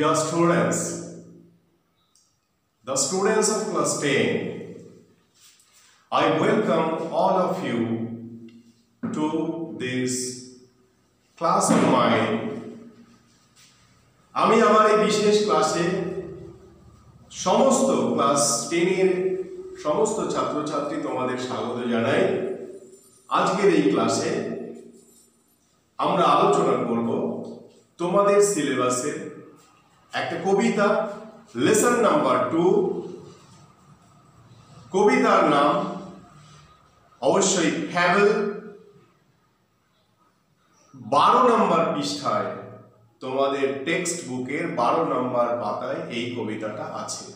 Dear students, the students of class 10, I welcome all of you to this class of mine. আমি আমার এই বিশেষ ক্লাসে সমস্ত ক্লাস 10 এর সমস্ত ছাত্রছাত্রী তোমাদের স্বাগত জানাই। আজকের এই ক্লাসে আমরা আলোচনা করব তোমাদের সিলেবাসে একটা কবিতা লেসন নাম্বার 2। কবিতার নাম অবশ্যই ফ্যাবল। 12 নম্বর পৃষ্ঠায় তোমাদের টেক্সট বুকের 12 নম্বর পাতায় এই কবিতাটা আছে।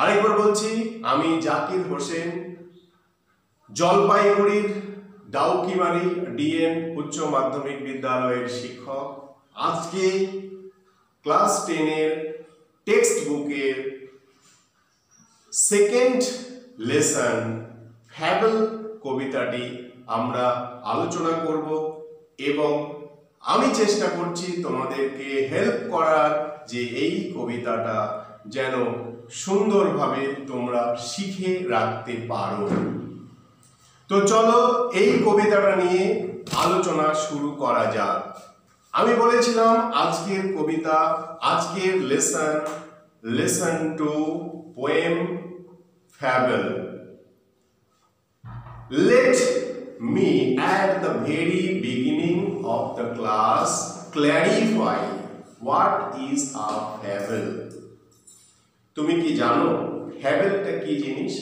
আরেকবার বলছি, আমি জাকির হোসেন, জলপাইগুড়ির ডাউকিমারি ডিএন উচ্চ মাধ্যমিক বিদ্যালয়ের শিক্ষক। আজকে ক্লাস 10 এর টেক্সট বুকের সেকেন্ড লেসন ফ্যাবল কবিতাটি আমরা আলোচনা করব এবং আমি চেষ্টা করছি তোমাদেরকে হেল্প করার যে এই কবিতাটা যেন সুন্দরভাবে তোমরা শিখে রাখতে পারো। তো চলো এই কবিতাটা নিয়ে আলোচনা শুরু করা যাক। আমি বলেছিলাম আজকের কবিতা, আজকের lesson 2 poem fable. Let me at the very beginning of the class clarify what is a fable. তুমি কি জানো ফ্যাবলটা কি জিনিস?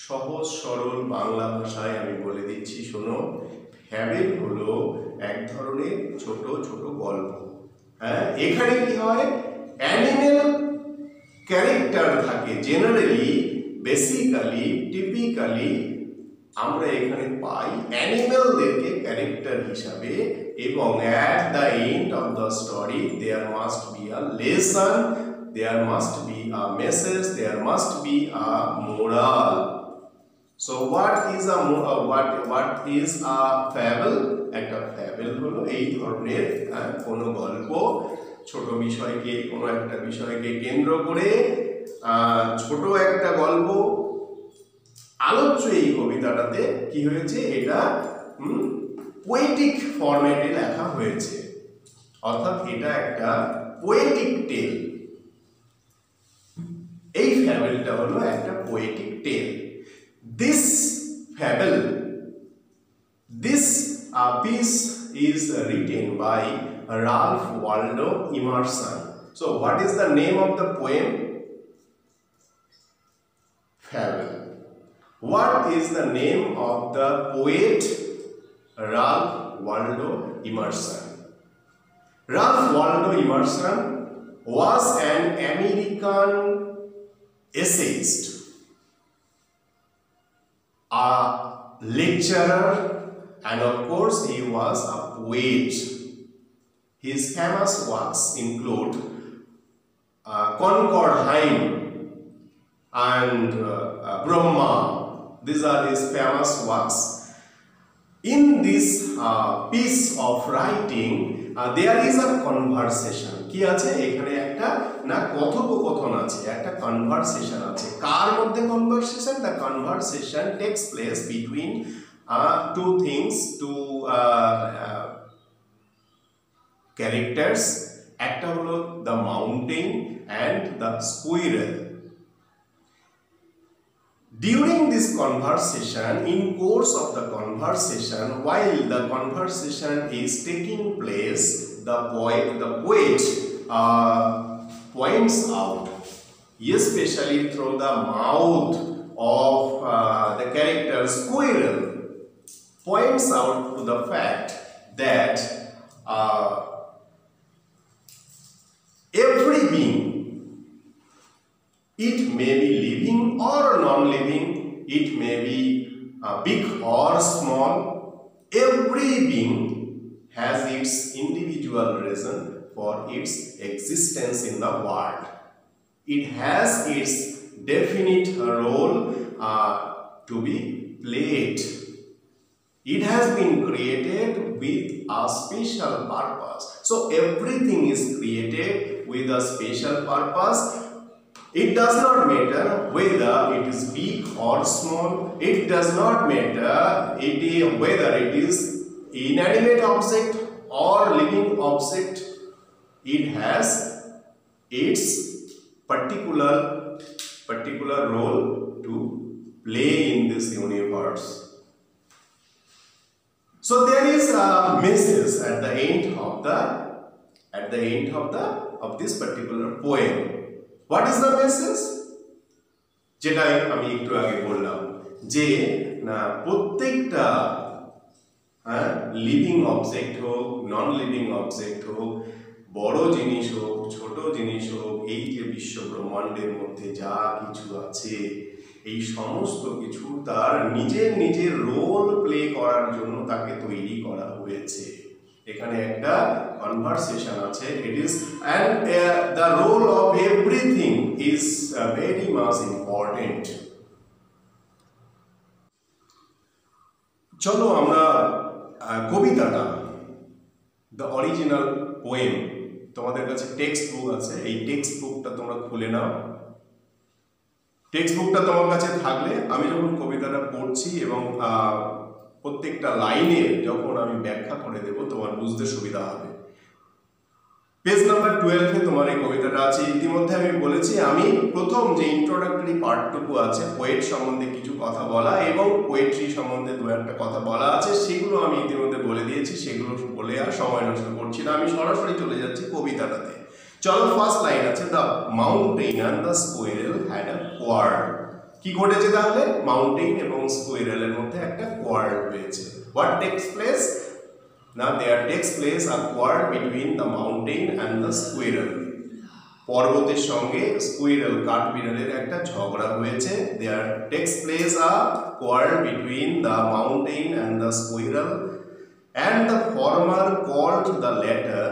সহজ সরল বাংলা ভাষায় আমি বলে দিচ্ছি, শোনো। ফ্যাবল হলো এক ধরনের ছোট ছোট গল্প। হ্যাঁ, এখানে কি হয়, অ্যানিমেল ক্যারেক্টার থাকে। জেনারেলি, বেসিক্যালি, টিপিক্যালি আমরা এখানে পাই অ্যানিমেলদেরকে ক্যারেক্টার হিসাবে, এবং at the end of the story there must be a lesson, there must be a message, there must be a moral. So what is a fable? একটা fable হলো এই ধরনের কোনো গল্প, ছোট বিষয়কে, কোনো একটা বিষয়কে কেন্দ্র করে ছোট একটা গল্প। আলোচ্য এই কবিতাটাতে কি হয়েছে, এটা পোয়েটিক ফরম্যাটে লেখা হয়েছে, অর্থাৎ এটা একটা পোয়েটিক টেল। এই ফ্যাবলটা হলো একটা poetic tale. This fable, this piece is written by Ralph Waldo Emerson. So what is the name of the poem? Fable. What is the name of the poet? Ralph Waldo Emerson. Ralph Waldo Emerson was an American essayist, a lecturer, and of course he was a poet. His famous works include Concord Hymn and Brahma. These are his famous works. In this piece of writing there is a conversation. কি আছে এখানে? একটা না কথোপকথন আছে, একটা conversation আছে। কার মধ্যে conversation? The conversation tax place between two things, two characters. একটা হলো the mountain and the squirrel. During this conversation, in course of the conversation, while the conversation is taking place, the poet points out, especially through the mouth of the character squirrel, points out to the fact that every being, it may be living or non-living, it may be big or small, every being has its individual reason for its existence in the world. It has its definite role to be played. It has been created with a special purpose. So everything is created with a special purpose. It does not matter whether it is big or small. It does not matter whether it is inanimate object or living object. It has its particular role to play in this universe. So there is a message at the end of this particular poem. What is the message? যেটা আমি একটু আগে বললাম যে না প্রত্যেকটা living object হোক, non living object হোক, বড় জিনিস হোক, ছোট জিনিস হোক, এই যে বিশ্ব ব্রহ্মাণ্ডের মধ্যে যা কিছু আছে এই সমস্ত কিছু তার নিজের রোল প্লে করার জন্য তাকে তৈরি করা হয়েছে। এখানে একটা কনভারসেশন আছে। It is and the role of everything is very much important. চলো আমরা কবিতাটা, দ্য অরিজিনাল পোয়েম, তোমাদের কাছে টেক্সট বুক আছে, এই টেক্সট বুকটা তোমরা খুলে নাও। টেক্সট বুকটা তোমার কাছে থাকলে আমি যখন কবিতাটা পড়ছি এবং প্রত্যেকটা লাইনের যখন আমি ব্যাখ্যা করে দেব তোমার বুঝতে সুবিধা হবে। পেজ নাম্বার 12-এ তোমার এই কবিতাটা আছে। ইতিমধ্যে আমি বলেছি আমি প্রথম যে ইন্ট্রোডাক্টরি পার্টটুকু আছে, পোয়েট সম্বন্ধে কিছু কথা বলা এবং পোয়েট্রি সম্বন্ধে দু একটা কথা বলা আছে, সেগুলো আমি ইতিমধ্যে বলে দিয়েছি। সেগুলো বলে আর সময় নষ্ট করছি না, আমি সরাসরি চলে যাচ্ছি কবিতাটাতে। চলো, ফার্স্ট লাইন আছে, the mountain and the squirrel had a quarrel. কি ঘটেছে তাহলে? মাউন্টেন এবং স্কোয়ারেলের মধ্যে একটা কোয়ার্ড হয়েছে। What takes place? না, there takes place a quarrel between the mountain and the squirrel. পর্বতের সঙ্গে স্কোয়ারেল, কাঠবিড়ালের একটা ঝগড়া হয়েছে। There takes place a quarrel between the mountain and the squirrel and the former called the latter.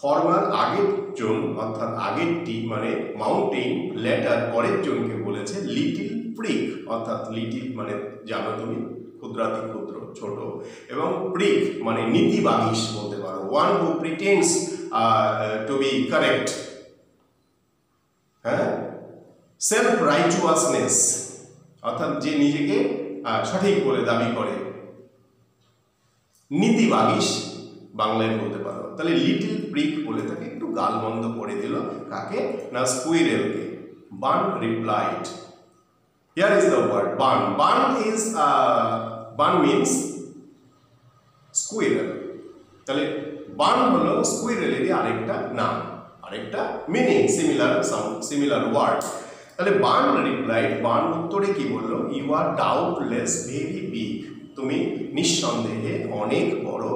Former আগের জন, অর্থাৎ আগেরটি মানে মাউন্টেন, ল্যাটার পরের জনকে বলেছে লিটিল প্রিক, অর্থাৎ লিটিল মানে জানো তুমি ক্ষুদ্রাতি ক্ষুদ্র, ছোট, এবং প্রিক মানে নীতিবাগীশ বলতে পারো, one who pretends to be correct. হ্যাঁ, সেলফ রাইচুয়াসনেস অর্থাৎ যে নিজেকে সঠিক বলে দাবি করে, নীতিবাগীশ বাংলায় বলতে পারো। তাহলে লিটিল প্রিক বলে তাকে একটু গালমন্দ করে দিল। কাকে? না, স্কুইরেলকে। Bun replied. Here is the word bun. Bun means squirrel. তাহলে বান হলো স্কুইরেলেরই আরেকটা নাম, আরেকটা মিনিং, সিমিলার ওয়ার্ড। তাহলে বান রিপ্লাইড, বান উত্তরে কি বললো? You are doubtless very big, তুমি নিঃসন্দেহে অনেক বড়।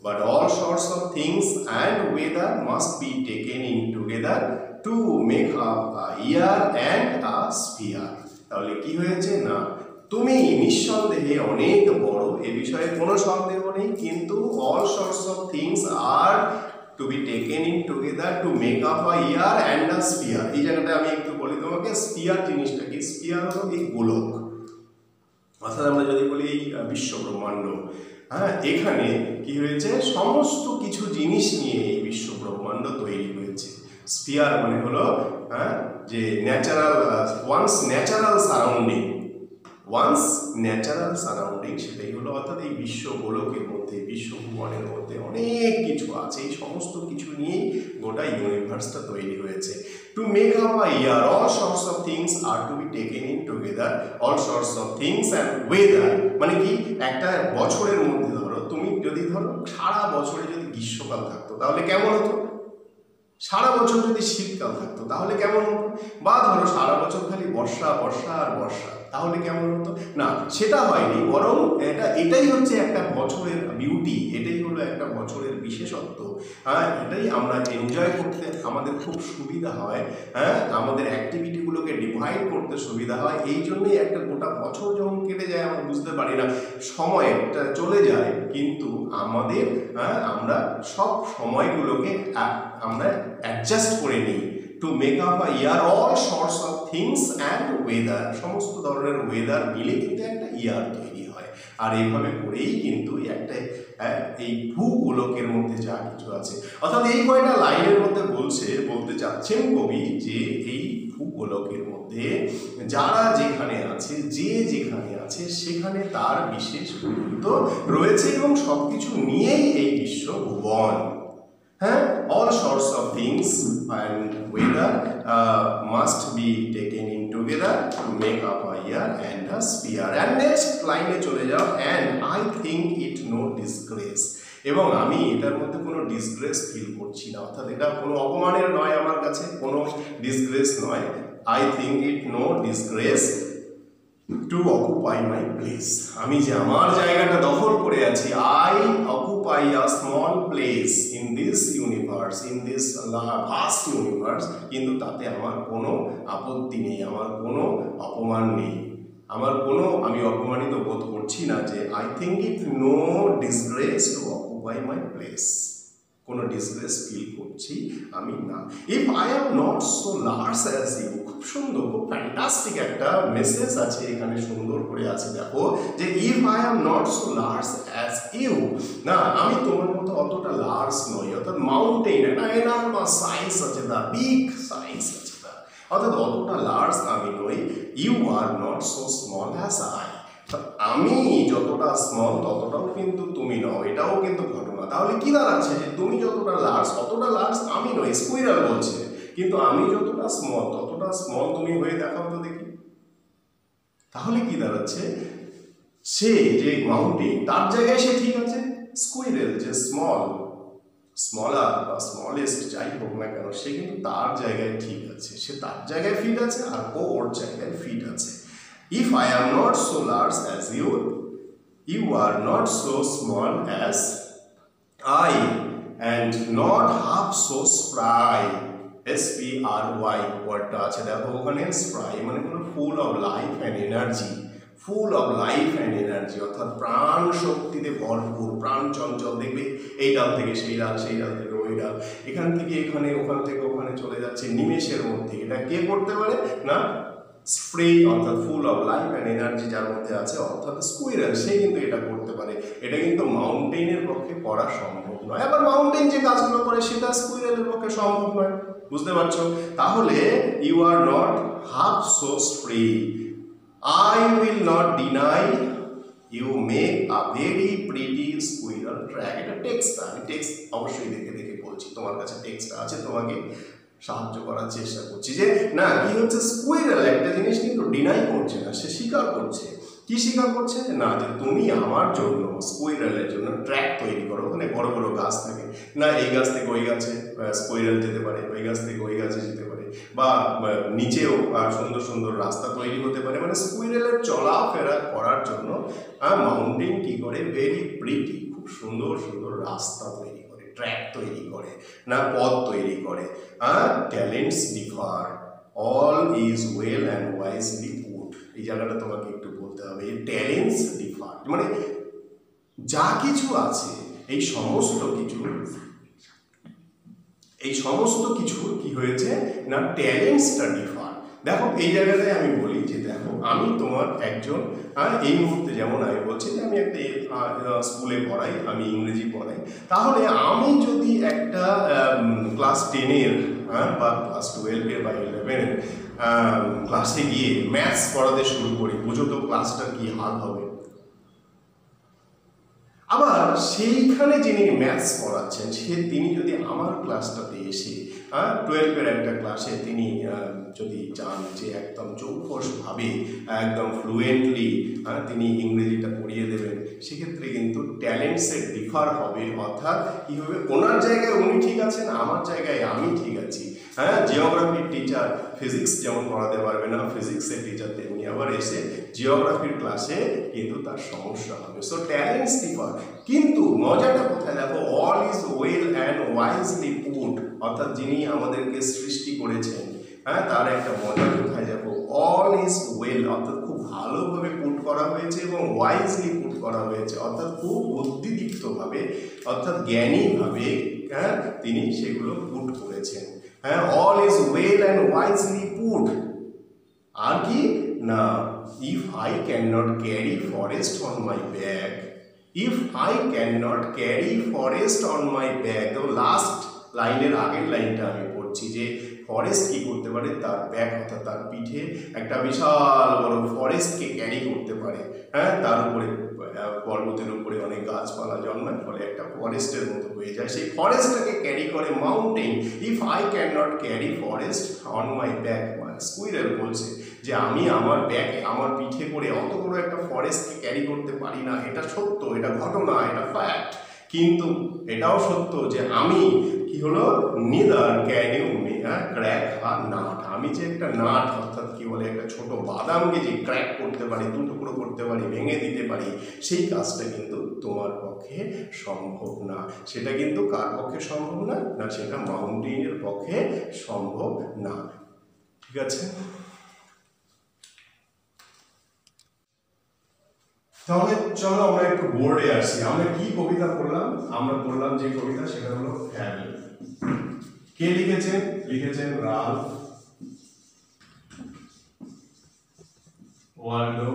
But all sorts of things and weather must be taken in together to make up a year and a sphere. তাহলে কি হয়েছে? না, তুমি নিঃসন্দেহে অনেক বড়, এ বিষয়ে কোনো সন্দেহ নেই, কিন্তু all sorts of things are to be taken in together to make up a year and a sphere. এই জায়গাটা আমি একটু বলি তোমাকে, স্পিয়ার জিনিসটা কি? স্পিয়ার হলো এই গোলক, অর্থাৎ আমরা যদি বলি এই বিশ্ব ব্রহ্মাণ্ড। হ্যাঁ, এখানে কি হয়েছে? সমস্ত কিছু জিনিস নিয়ে এই বিশ্ব ব্রহ্মাণ্ড তৈরি হয়েছে। স্পিয়ার মানে হলো যে ন্যাচারাল, ওয়ান্স ন্যাচারাল সারাউন্ডিং, সেটাই হলো, অর্থাৎ এই বিশ্ব গোলকের মধ্যে, বিশ্ব ভুবনের মধ্যে অনেক কিছু আছে। এই সমস্ত কিছু নিয়েই গোটা ইউনিভার্সটা তৈরি হয়েছে। To make up a year, all sorts of things are to be taken in together, all sorts of things and weather মানে কি? একটা বছরের মধ্যে ধরো, তুমি যদি ধরো সারা বছরে যদি গ্রীষ্মকাল থাকতো তাহলে কেমন হতো? সারা বছর যদি শীতকাল থাকতো তাহলে কেমন হতো? বা ধরো সারা বছর খালি বর্ষা আর বর্ষা, তাহলে কেমন হতো? না, সেটা হয়নি, বরং এটাই হচ্ছে একটা বছরের বিউটি, এটাই হলো একটা বছরের বিশেষত্ব। হ্যাঁ, এটাই আমরা এনজয় করতে আমাদের খুব সুবিধা হয়। হ্যাঁ, আমাদের অ্যাক্টিভিটিগুলোকে ডিভাইড করতে সুবিধা হয়। এই জন্যই একটা গোটা বছর যখন কেটে যায় আমরা বুঝতে পারি না, সময়টা চলে যায়, কিন্তু আমাদের আমরা সব সময়গুলোকে আমরা অ্যাডজাস্ট করে নিই। Two make up a year, all sorts of things and weather, সমস্ত ধরনের ওয়েদার মিলে কিন্তু একটা ইয়ার তৈরি হয়। আর এইভাবে করেই কিন্তু একটা এই ভূগোলকের মধ্যে যা কিছু আছে, অর্থাৎ এই কয়টা লাইনের মধ্যে বলতে চাচ্ছেন কবি যে এই ভূগোলকের মধ্যে যারা যেখানে আছে, যে যেখানে আছে সেখানে তার বিশেষ গুরুত্ব রয়েছে এবং সবকিছু নিয়েই এই বিশ্বভুবন। হ্যাঁ, all sorts of things and weather must be taken in together to make up a year and a sphere. And next line চলে যাও, and I think it no disgrace. এবং আমি এটার মধ্যে কোনো ডিসগ্রেস ফিল করছি না, অর্থাৎ এটা কোনো অপমানের নয়, আমার কাছে কোনো ডিসগ্রেস নয়। I think it no disgrace to occupy my place. আমি যে আমার জায়গাটা দখল করে আছি, I occupy a small place in this universe, in this vast universe, কিন্তু তাতে আমার কোনো আপত্তি নেই, আমার কোনো অপমান নেই, আমি অপমানিত বোধ করছি না যে I think it no disgrace to occupy my place, কোনো ডিসগ্রেস ফিল করছি আমি না। If I am not so large as you, খুব সুন্দর, খুব ফ্যান্টাস্টিক একটা মেসেজ আছে এখানে, সুন্দর করে আছে, দেখো যে if I am not so large as you, না আমি তোমার মতো অতটা লার্জ নই, অর্থাৎ মাউন্টেন একটা এনার্মাস সাইজ আছে, দা বিগ সাইজ আছে, অর্থাৎ অতটা লার্জ আমি নই। You are not so small as I, আমি যতটা স্মল ততটাও কিন্তু তুমি নও, এটাও কিন্তু ঘটনা। তাহলে কি দাঁড়াচ্ছে যে তুমি যতটা লার্জ অতটা লার্জ আমি নই, স্কুইরাল বলছে, কিন্তু আমি যতটা স্মল ততটা স্মল তুমি হয়ে দেখাও তো দেখি। তাহলে কি দাঁড়াচ্ছে, সে যে মাউন্টেন তার জায়গায় সে ঠিক আছে, স্কুইরেল যে স্মলার বা স্মলেস্ট যাই হোক না কেন, সে কিন্তু তার জায়গায় ঠিক আছে, সে তার জায়গায় ফিট আছে আর ও ওর জায়গায় ফিট আছে। If I am not so large as you, you are not so small as I, and not half so spry. SPRY ওয়ার্ডটা আছে, দেখো ওখানে স্প্রাই মানে কোনো ফুল of life and energy, full of life and energy, অর্থাৎ প্রাণ শক্তিতে ভরপুর, প্রাণ চঞ্চল। দেখবে এই ডাল থেকে সেই ডাল, সেই ডাল থেকে ওই ডাল, এখান থেকে এখানে, ওখান থেকে ওখানে চলে যাচ্ছে নিমেষের মধ্যে। এটা কে করতে পারে না, স্প্রে, অর্থাৎ ফুল অফ লাইফ অ্যান্ড এনার্জি যার মধ্যে আছে, অর্থাৎ স্কুইরাল, সে কিন্তু এটা করতে পারে। এটা কিন্তু মাউন্টেনের পক্ষে করা সম্ভব নয়, আবার মাউন্টেন যে কাজগুলো করে সেটা স্কুইরালের পক্ষে সম্ভব নয়, বুঝতে পারছো? তাহলে you are not half so spry, I will not deny you make a very pretty squirrel track. এটা টেক্সট, আমি টেক্সট অবশ্যই দেখে দেখে বলছি, তোমার কাছে টেক্সট আছে, তোমাকে সাহায্য করার চেষ্টা করছি যে না কি হচ্ছে, স্কুইরাল একটা জিনিস কিন্তু ডিনাই করছে না, সে স্বীকার করছে। কি স্বীকার করছে, না যে তুমি আমার জন্য, স্কুইরালের জন্য ট্র্যাক তৈরি করো, ওখানে বড় বড় গাছ থাকে না, এই গাছ থেকে ওই গাছে স্কুইরাল যেতে পারে, ওই গাছ থেকে ওই গাছে যেতে পারে, বা নিচেও সুন্দর সুন্দর রাস্তা তৈরি হতে পারে, মানে স্কুইরালের চলাফেরা করার জন্য মাউন্টেন কি করে, ভেরি প্রিটি, খুব সুন্দর সুন্দর রাস্তা তৈরি করে, ট্র্যাক তৈরি করে, না পথ তৈরি করে। Talents differ, all is well and wisely put, এই জায়গাটা তোমাকে একটু বলতে হবে, ট্যালেন্টস ডিফার মানে যা কিছু আছে এই সমস্ত কিছু কি হয়েছে না, ট্যালেন্টসটা ডিফার। দেখো এই জায়গাটায় আমি বলি যে দেখো আমি তোমার একজন, এই মুহূর্তে যেমন আমি বলছি যে আমি একটা স্কুলে পড়াই, আমি ইংরেজি পড়াই, তাহলে আমি যদি একটা ক্লাস 10-এর বা ক্লাস 12-এর বা 11-এর ক্লাসে গিয়ে ম্যাথস পড়াতে শুরু করি, বুঝো তো ক্লাসটা কি হাল হবে। আবার সেইখানে যিনি ম্যাথস পড়াচ্ছেন তিনি যদি আমার ক্লাসটাতে এসে 12-এর একটা ক্লাসে তিনি যদি চান যে একদম চৌকসভাবে একদম ফ্লুয়েন্টলি তিনি ইংরেজিটা পড়িয়ে দেবেন, সেক্ষেত্রে কিন্তু ট্যালেন্টসের ডিফার হবে, অর্থাৎ কী হবে, ওনার জায়গায় উনি ঠিক আছেন, আমার জায়গায় আমি ঠিক আছি। জিওগ্রাফির টিচার ফিজিক্স যেমন পড়াতে পারবে না, ফিজিক্সের টিচার তেমনি আবার এসে জিওগ্রাফির ক্লাসে কিন্তু তার সমস্যা হবে। সো ট্যালেন্টস ডিফার, কিন্তু মজাটা কোথায় দেখো, all is well and wisely put, অর্থাৎ যিনি আমাদেরকে সৃষ্টি করেছেন তার একটা মজা কোথায় যাবো, অল ইজ ওয়েল অর্থাৎ খুব ভালোভাবে পুট করা হয়েছে এবং ওয়াইজলি পুট করা হয়েছে, অর্থাৎ খুব বুদ্ধিদীপ্তভাবে, অর্থাৎ জ্ঞানীভাবে তিনি সেগুলো পুট করেছেন। All is well and wisely put, আর কি না if I cannot carry forest on my back, if I cannot carry forest on my back, তো লাস্ট লাইনের আগের লাইনটা আমি পড়ছি যে ফরেস্ট কি করতে পারে, তার ব্যাক অর্থাৎ তার পিঠে একটা বিশাল বড় ফরেস্টকে ক্যারি করতে পারে। হ্যাঁ, তার উপরে পর্বতের উপরে অনেক গাছপালা জন্মায়, ফলে একটা ফরেস্টের মতো হয়ে যায়। সেই ফরেস্টটাকে ক্যারি করে mountain. If I can not carry forest on my back, squirrel বলছে যে আমি আমার ব্যাকে, আমার পিঠে করে অত বড় একটা ফরেস্টকে ক্যারি করতে পারি না। এটা সত্য, এটা ঘটনা, এটা ফ্যাক্ট। কিন্তু এটাও সত্য যে আমি কি হলো, neither can you crack a nut, আমি যে একটা নাট অর্থাৎ কি বলে একটা ছোট বাদামকে যে ক্র্যাক করতে পারি, দু টুকরো করতে পারি, ভেঙে দিতে পারি, সেই কাজটা কিন্তু তোমার পক্ষে সম্ভব না। সেটা কিন্তু কার পক্ষে সম্ভব না? না, সেটা মাউন্টেনের পক্ষে সম্ভব না। ঠিক আছে, তাহলে চলো আমরা একটু বোর্ডে আসি। আমরা কি কবিতা পড়লাম? আমরা পড়লাম যে কবিতা সেটা হলো ফ্যাবেল। কে লিখেছেন? লিখেছেন রাল্ফ ওয়াল্ডো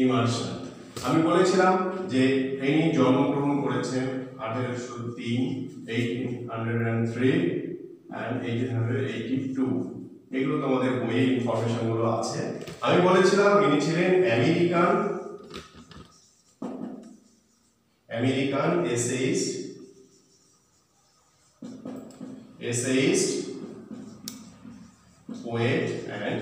ইমারসন। আমি বলেছিলাম যে ইনি জন্মগ্রহণ করেছেন 1803, 1803 and 1882। এগুলো তোমাদের বইয়ে ইনফরমেশন গুলো আছে। আমি বলেছিলাম ইনি ছিলেন American essayist, poet and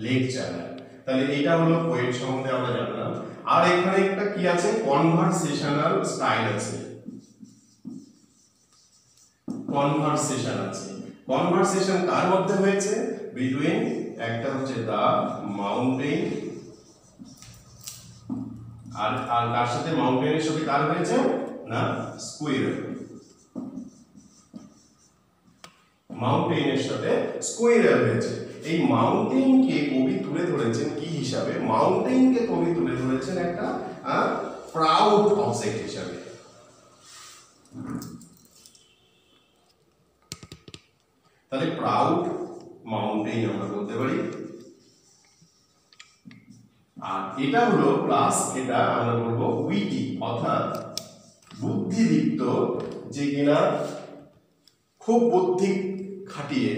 lecturer. তাহলে এটা হলো পোয়েট সম্বন্ধে আমরা জানলাম। আর এখানে একটা কি আছে, কনভারসেশনাল স্টাইল আছে, কনভারসেশন আছে। কনভারসেশন কার মধ্যে হয়েছে? বিটুইন, একটা হচ্ছে দা মাউন্টেন, আর কার সাথে? মাউন্টেনের সাথে কার হয়েছে? না, স্কুইরেল। মাউন্টেনের সাথে স্কুইরেল হয়েছে। এই মাউন্টেনকে কবি তুলে ধরেছেন কি হিসাবে? মাউন্টেনকে কবি তুলে ধরেছেন একটা প্রাউড অবজেক্ট হিসাবে। তাহলে প্রাউড মাউন্টেন আমরা বলতে পারি। আর এটা হলো প্লাস, এটা আমরা বলবো উইটি, অর্থাৎ বুদ্ধিদীপ্ত, যে কিনা খুব বুদ্ধি খাটিয়ে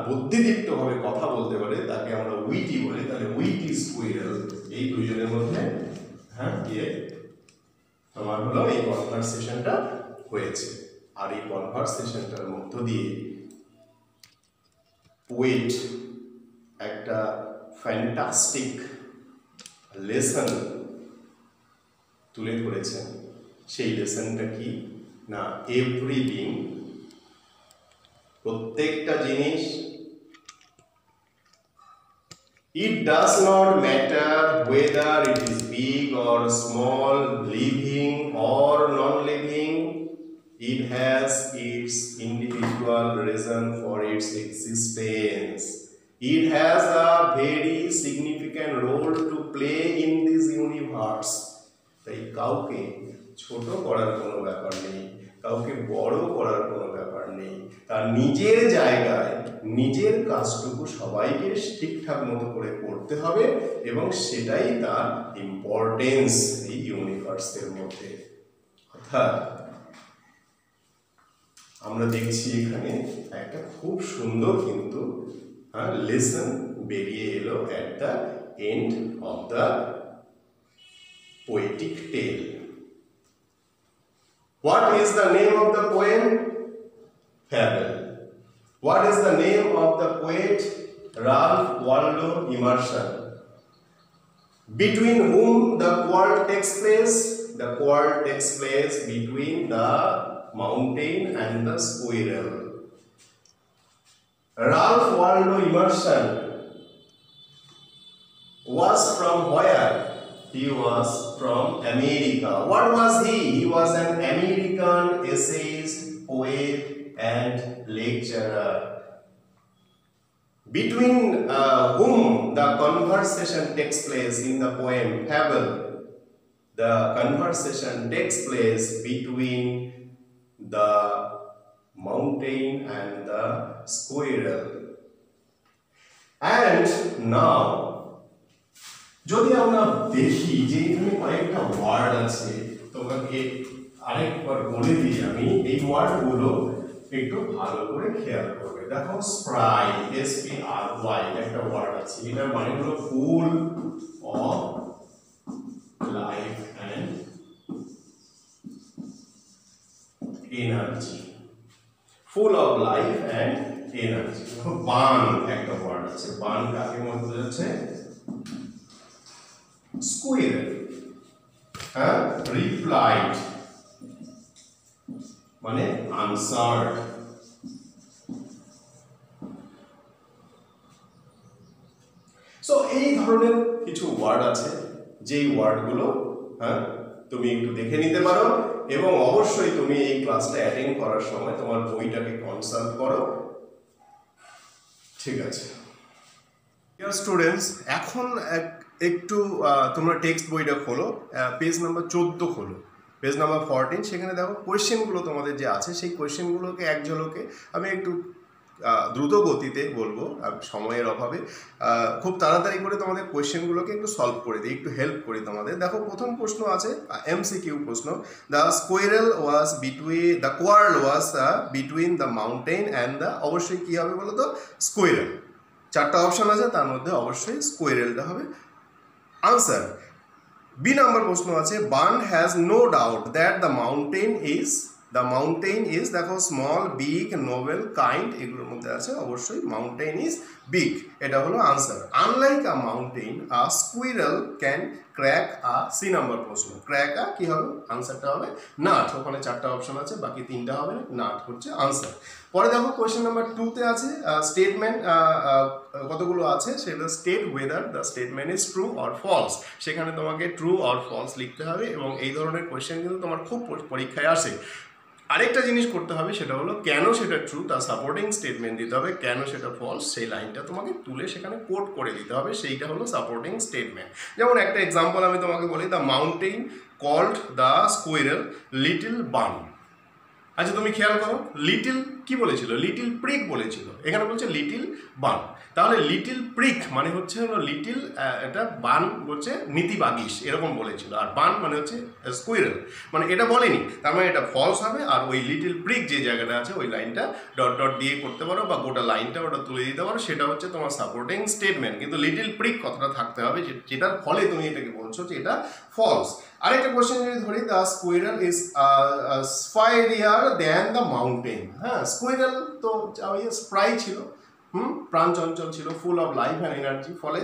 বুদ্ধিদীপ্ত ভাবে কথা বলতে পারে, তাকে আমরা উইটি বলি। তাহলে উইটি স্কুইরেল, এই দুইজনের মধ্যে তোমার হলো এই কনভারসেশনটা হয়েছে। আর এই কনভারসেশনটার মধ্য দিয়ে পোয়েট একটা ফ্যান্টাস্টিক লেসন তুলে ধরেছেন। সেই লেসনটা কি না, এভরিথিং, প্রত্যেকটা জিনিস, it does not matter whether it is big or small, living or non-living, it has its individual reason for its existence. It has a very significant role to play in this universe. তাই কাউকে ছোট করার কোনো ব্যাপার নেই, কাউকে বড় করার কোনো ব্যাপার নেই। তার নিজের জায়গায় নিজের কাজটুকু সবাইকে ঠিকঠাক মতো করে করতে হবে, এবং সেটাই তার ইম্পর্টেন্স এই ইউনিভার্সের মধ্যে। অর্থাৎ আমরা দেখছি এখানে একটা খুব সুন্দর কিন্তু লেসন বেরিয়ে এলো at the end of the poetic tale. What is the name of the poem? Fable. What is the name of the poet? Ralph Waldo Emerson. Between whom the quarrel takes place? The quarrel takes place between the mountain and the squirrel. Ralph Waldo Emerson was from where? He was from America. What was he? He was an American essayist, poet and lecturer. Between whom the conversation takes place in the poem Fable. The conversation takes place between the mountain and the squirrel. And now যদি আমরা দেখি যে এখানে কয়েকটা word আছে, তোমাকে আরেকবার বলে দিই আমি, এই ওয়ার্ডগুলো একটু ভালো করে খেয়াল করবে। দেখো স্প্রাই, SPRY একটা ওয়ার্ড আছে, এটার মানে হলো full of life and energy, full of life and energy. Bun একটা ওয়ার্ড আছে, বান কাকে মধ্যে যাচ্ছে? স্কুইরেল। হ্যাঁ, রিপ্লাইড মানে আনসার্ড। সো এই ধরনের কিছু ওয়ার্ড আছে, যেই ওয়ার্ডগুলো হ্যাঁ তুমি একটু দেখে নিতে পারো, এবং অবশ্যই তুমি এই ক্লাসটা অ্যাটেন্ড করার সময় তোমার বইটাকে কনসাল্ট করো। ঠিক আছে ডিয়ার স্টুডেন্টস, এখন একটু তোমরা টেক্সট বইটা খোলো, পেজ নাম্বার 14 খোলো, পেজ নাম্বার 14। সেখানে দেখো কোয়েশ্চেনগুলো তোমাদের যে আছে, সেই কোয়েশ্চেনগুলোকে এক ঝলকে আমি একটু দ্রুত গতিতে বলবো, সময়ের অভাবে খুব তাড়াতাড়ি করে তোমাদের কোয়েশ্চেনগুলোকে একটু সলভ করে দিই, একটু হেল্প করি তোমাদের। দেখো প্রথম প্রশ্ন আছে MCQ প্রশ্ন, the quarrel was between the mountain and the, অবশ্যই কী হবে বলো তো? স্কোয়ারেল। চারটা অপশান আছে, তার মধ্যে অবশ্যই স্কোয়ারেলটা হবে আনসার। বি নাম্বার প্রশ্ন আছে, bun has no doubt that the mountain is, দেখো স্মল, বিগ, নোবেল, কাইন্ড, এগুলোর মধ্যে আছে অবশ্যই মাউন্টেন ইজ বিগ, এটা হলো answer. Unlike a mountain a squirrel can crack a, C number প্রশ্ন, ক্র্যাক আ কি হবে? আনসারটা হবে নাট। ওখানে চারটা অপশন আছে, বাকি তিনটা হবে না, নাট হচ্ছে আনসার। পরে দেখো কোয়েশ্চেন নাম্বার 2-তে আছে স্টেটমেন্ট, কতগুলো আছে, সেটা state whether the statement is true or false. সেখানে তোমাকে ট্রু অর ফলস লিখতে হবে, এবং এই ধরনের কোয়েশ্চেন কিন্তু তোমার খুব পরীক্ষায় আসে। আরেকটা জিনিস করতে হবে, সেটা হলো কেন সেটা ট্রু তার সাপোর্টিং স্টেটমেন্ট দিতে হবে, কেন সেটা ফলস সেই লাইনটা তোমাকে তুলে সেখানে কোট করে দিতে হবে, সেইটা হলো সাপোর্টিং স্টেটমেন্ট। যেমন একটা এক্সাম্পল আমি তোমাকে বলি, the mountain called the squirrel little bun. আচ্ছা তুমি খেয়াল করো, লিটিল কি বলেছিল? লিটিল প্রিক বলেছিল, এখানে বলছে লিটিল বান। তাহলে লিটিল প্রিক মানে হচ্ছে হলো লিটিল, এটা বান বলছে নীতিবাগীশ এরকম বলেছিল, আর বান মানে হচ্ছে স্কুইরেল, মানে এটা বলেনি, তার মানে এটা ফলস হবে। আর ওই লিটিল প্রিক যে জায়গাটা আছে ওই লাইনটা ডট ডট দিয়ে করতে পারো, বা গোটা লাইনটা ওটা তুলে দিতে পারো, সেটা হচ্ছে তোমার সাপোর্টিং স্টেটমেন্ট। কিন্তু লিটিল প্রিক কথাটা থাকতে হবে, যেটার ফলে তুমি এটাকে বলছো যে এটা ফলস। আরেকটা কোয়েশ্চেন যদি ধরি, the squirrel is spryer than the mountain. হ্যাঁ, স্কুইরেল তো স্প্রাই ছিল, প্রাণচঞ্চল ছিল, full of life and energy, ফলে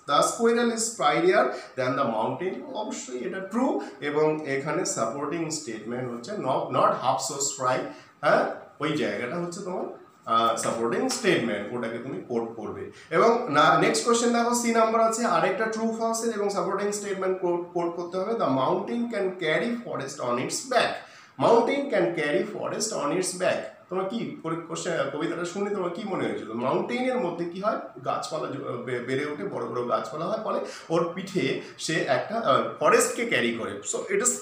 the squirrel is spryer than the mountain, অবশ্যই এটা ট্রু। এবং এখানে সাপোর্টিং স্টেটমেন্ট হচ্ছে নট হাফ সো স্প্রাই। হ্যাঁ, ওই জায়গাটা হচ্ছে তোমার সাপোর্টিং স্টেটমেন্ট, ওটাকে তুমি কোট করবে। এবং নেক্সট কোয়েশ্চেন দেখো, সি নাম্বার আছে, আরেকটা ট্রু ফলসের এবং সাপোর্টিং স্টেটমেন্ট কোট করতে হবে। The mountain can carry forest on it's back. Mountain can carry forest on it's back. তোমার কি কবিতাটা শুনে তোমার কি মনে হয়েছিল? মাউন্টেনের মধ্যে কি হয়? গাছপালা বেড়ে ওঠে, বড় বড় গাছপালা হয়, ফলে ওর পিঠে সে একটা ফরেস্টকে ক্যারি করে। So it is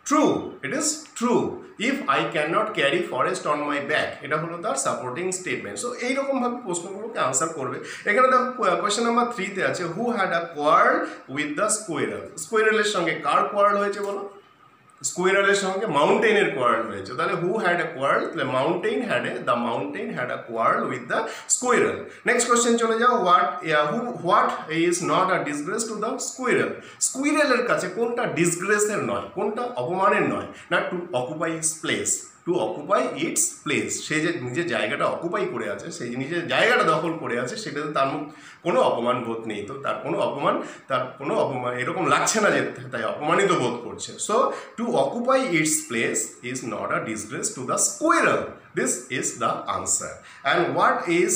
true, it is true if I cannot carry forest on my back, এটা হলো তার সাপোর্টিং স্টেটমেন্ট। সো এইরকম ভাবে প্রশ্নগুলোকে আনসার করবে। এখানে দেখো কোয়েশ্চেন নাম্বার 3-তে আছে, who had a quarrel with the squirrel. স্কুইরেলের সঙ্গে কার কোয়ার্ল হয়েছে বলো? স্কুইরেলের সঙ্গে মাউন্টেনের কোয়ার্ল হয়েছে। তাহলে হু হ্যাড এ কোয়ার্ল, তাহলে the mountain had a quarrel with the squirrel. Next question চলে যাও, what is not a disgrace to the squirrel. স্কুইরেলের কাছে কোনটা ডিসগ্রেসের নয়, কোনটা অপমানের নয়? না, to occupy its place, to occupy its place. সে যে নিজের জায়গাটা অকুপাই করে আছে, সেই নিজের জায়গাটা দখল করে আছে, সেটাতে তার কোনো অপমান বোধ নেই, তো তার কোনো অপমান এরকম লাগছে না যে তাই অপমানিত বোধ করছে। So two occupy its place is not a disgrace to the squirrel, this is the answer. And what is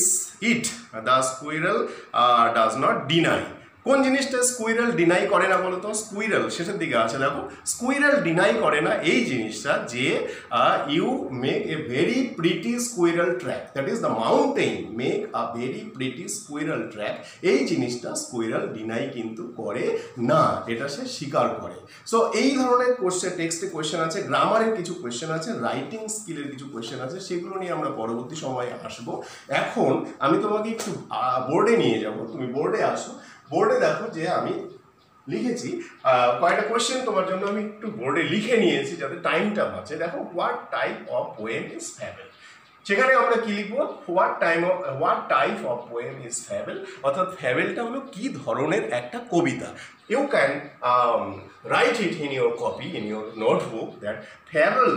it? The squirrel does not deny. কোন জিনিসটা স্কুইরেল ডিনাই করে না বলো তো? স্কুইরেল শেষের দিকে আছে, দেখো স্কুইরেল ডিনাই করে না এই জিনিসটা যে you make a very pretty squirrel track, that is the mountain make a very pretty squirrel track, এই জিনিসটা স্কুইরেল ডিনাই কিন্তু করে না, এটা সে স্বীকার করে। সো এই ধরনের কোশ্চেন, টেক্সটে কোয়েশ্চেন আছে, গ্রামারের কিছু কোয়েশ্চেন আছে, রাইটিং স্কিলের কিছু কোয়েশ্চেন আছে, সেগুলো নিয়ে আমরা পরবর্তী সময়ে আসবো। এখন আমি তোমাকে একটু বোর্ডে নিয়ে যাব, তুমি বোর্ডে আসো। বোর্ডে দেখো যে আমি লিখেছি কয়েকটা কোয়েশ্চেন তোমার জন্য আমি একটু বোর্ডে লিখে নিয়েছি যাতে টাইমটা বাঁচে। দেখো, what type of poem is fable, সেখানে আমরা কি লিখবো? What type of poem is fable, অর্থাৎ ফ্যাবেলটা হলো কি ধরনের একটা কবিতা। You can write it in your copy, in your notebook, that fable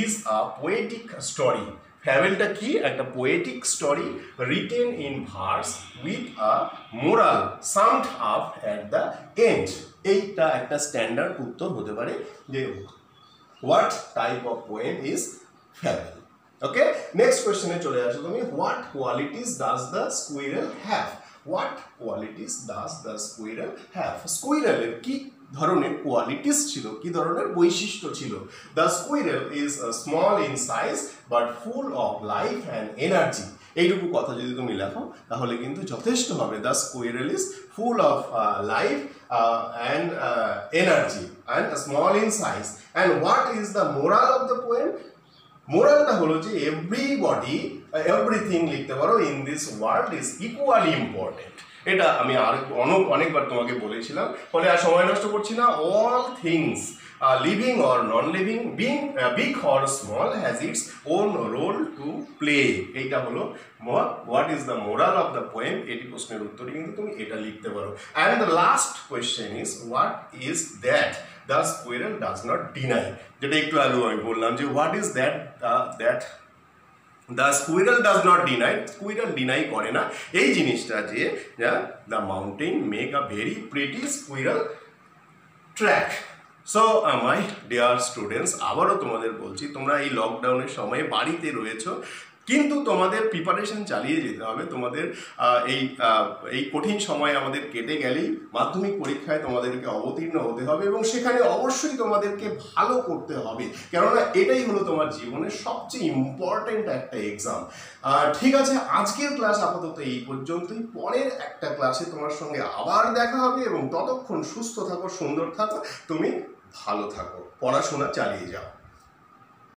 is a poetic story. ফ্যাবেলটা কি? একটা poetic story written in verse with a moral summed up at the end. এইটা একটা স্ট্যান্ডার্ড উত্তর হতে পারে যে what type of poem is fable. Okay, next কোয়েশ্চেনে চলে আসো তুমি। What qualities does the squirrel have? What qualities does the squirrel have? স্কুইরেলের কি ধরনের কোয়ালিটিস ছিল, কি ধরনের বৈশিষ্ট্য ছিল? The squirrel is small in size but full of life and energy. এইটুকু কথা যদি তুমি লেখো তাহলে কিন্তু যথেষ্ট হবে। The squirrel is full of life and energy and small in size. And what is the moral of the poem? মোরালটা হলো যে এভরিবডি, এভরিথিং লিখতে পারো, in this world is equally important. এটা আমি আর অনেকবার তোমাকে বলেছিলাম, ফলে আর সময় নষ্ট করছি না। All things living or non living, being big or small, has its own role to play. এইটা হলো what is the moral of the poem. এটি প্রশ্নের উত্তরে কিন্তু তুমি এটা লিখতে পারো। And the last question is what is that the squirrel does not deny, যেটা একটু আগে আমি বললাম যে what is that that the squirrel does not deny, squirrel deny করে না এই জিনিসটা যে the mountain make a very pretty squirrel track. So my dear students, আবারও তোমাদের বলছি, তোমরা এই লকডাউনের সময়ে বাড়িতে রয়েছো, কিন্তু তোমাদের প্রিপারেশন চালিয়ে যেতে হবে। তোমাদের এই কঠিন সময় আমাদের কেটে গেলেই মাধ্যমিক পরীক্ষায় তোমাদেরকে অবতীর্ণ হতে হবে এবং সেখানে অবশ্যই তোমাদেরকে ভালো করতে হবে, কেননা এটাই হলো তোমার জীবনের সবচেয়ে ইম্পর্টেন্ট একটা এক্সাম। ঠিক আছে, আজকের ক্লাস আপাতত এই পর্যন্তই। পরের একটা ক্লাসে তোমার সঙ্গে আবার দেখা হবে এবং ততক্ষণ সুস্থ থাকো, সুন্দর থাকো, তুমি ভালো থাকো, পড়াশোনা চালিয়ে যাও।